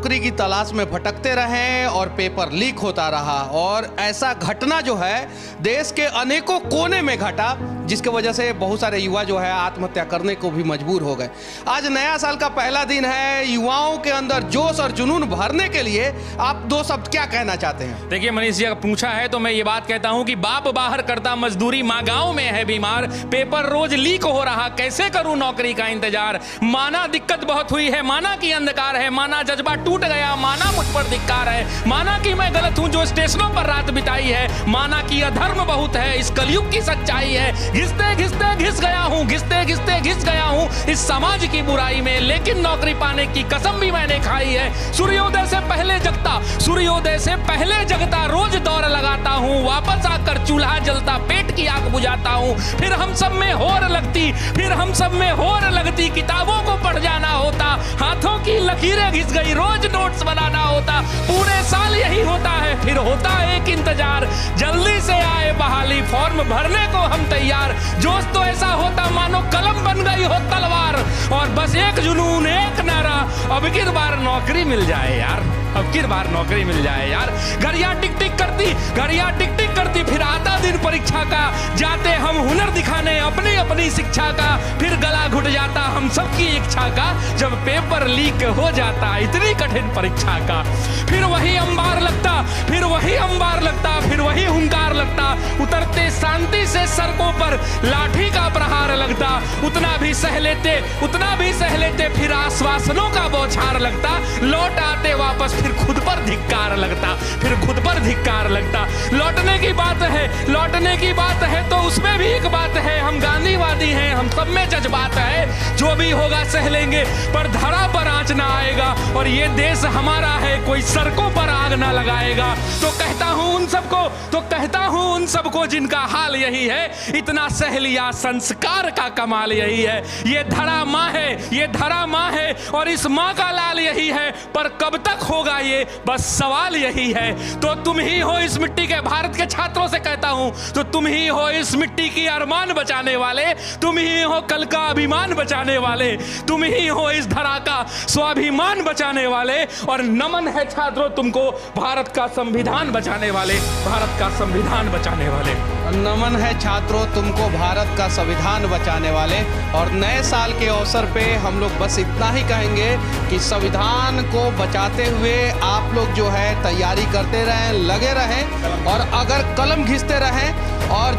नौकरी की तलाश में भटकते रहे और पेपर लीक होता रहा। और ऐसा घटना जो है देश के अनेकों कोने में घटा, जिसके वजह से बहुत सारे युवा जो है आत्महत्या करने को भी मजबूर हो गए। आज नया साल का पहला दिन है, युवाओं के अंदर जोश और जुनून भरने के लिए आप दो शब्द क्या कहना चाहते हैं? देखिए मनीष जी, अगर पूछा है तो मैं ये बात कहता हूं कि बाप बाहर करता मजदूरी, माँ गांव में है बीमार, पेपर रोज लीक हो रहा, कैसे करूं नौकरी का इंतजार। माना दिक्कत बहुत हुई है, माना कि अंधकार है, माना जज्बा टूट गया, माना मुझ पर धिक्कार है, माना कि मैं गलत हूं जो स्टेशनों पर रात बिताई है, माना कि अधर्म बहुत है, इस कलयुग की सच्चाई है। घिसते घिसते घिस गया हूं, घिसते घिसते घिस गया हूं इस समाज की बुराई में, लेकिन नौकरी पाने की कसम भी मैंने खाई है। सूर्योदय से पहले जगता, सूर्योदय से पहले जगता, रोज दौड़ लगाता हूं, वापस आकर चूल्हा जलता, पेट की आग बुझाता हूं। फिर हम सब में होर लगती, फिर हम सब में होर लगती, किताबों को पढ़ जाना होता, हाथों की लकीरें घिस गई, रोज नोट्स बनाना होता। पूरे साल यही होता है, फिर होता एक इंतजार, जल्दी से आए बहाली, फॉर्म भरने को हम तैयार। जोश तो ऐसा होता मानो कलम बन गई हो तलवार, और बस एक जुनून, एक नारा, अब की बार नौकरी मिल जाए यार, अब की बार नौकरी मिल जाए यार। घड़ियां टिक टिक करती, घड़ियां टिक टिक करती, फिर आता दिन परीक्षा का, जाते हम हुनर दिखाने अपनी अपनी शिक्षा का, फिर गला घुट जाता हम सबकी इच्छा का, जब पेपर लीक हो जाता इतनी कठिन परीक्षा का। फिर वही अंबार लगता, फिर वही अंबार लगता, फिर वही हुंकार लगता, उतरते शांति से सड़कों पर लाठी का प्रहार लगता, उतना भी सह लेते, उतना भी सह लेते, फिर आश्वासनों का बौछार लगता, लौट आते वापस फिर खुद पर धिक्कार लगता, फिर खुद पर धिक्कार लगता। लौटने की बात है, लौटने की बात है तो उसमें भी एक बात है, हम गांधीवादी हैं, हम सब में जज्बात है, जो भी होगा सह लेंगे पर धरा पर आंच ना आएगा, और ये देश हमारा है, कोई सड़कों पर आग ना लगाएगा। तो कहता हूं उन सबको, तो कहता हूं उन सबको जिनका हाल यही है, इतना सह लिया संस्कार का कमाल यही है। ये धरा माँ है, ये धरा माँ है, और इस माँ का लाल यही है, पर कब तक होगा ये बस सवाल यही है। तो तुम ही हो इस मिट्टी के, भारत के छात्रों से कहता हूं, तो तुम ही हो इस मिट्टी की अरमान बचाने वाले, तुम ही हो कल का अभिमान बचाने वाले, तुम ही हो इस धरा का स्वाभिमान बचाने वाले, और नमन है छात्रों तुमको भारत का संविधान बचाने वाले, भारत का संविधान बचाने वाले। नमन है छात्रों तुमको भारत का संविधान बचाने वाले। और नए साल के अवसर पे हम लोग बस इतना ही कहेंगे कि संविधान को बचाते हुए आप लोग जो है तैयारी करते रहें, लगे रहें, और अगर कलम घिसते रहें और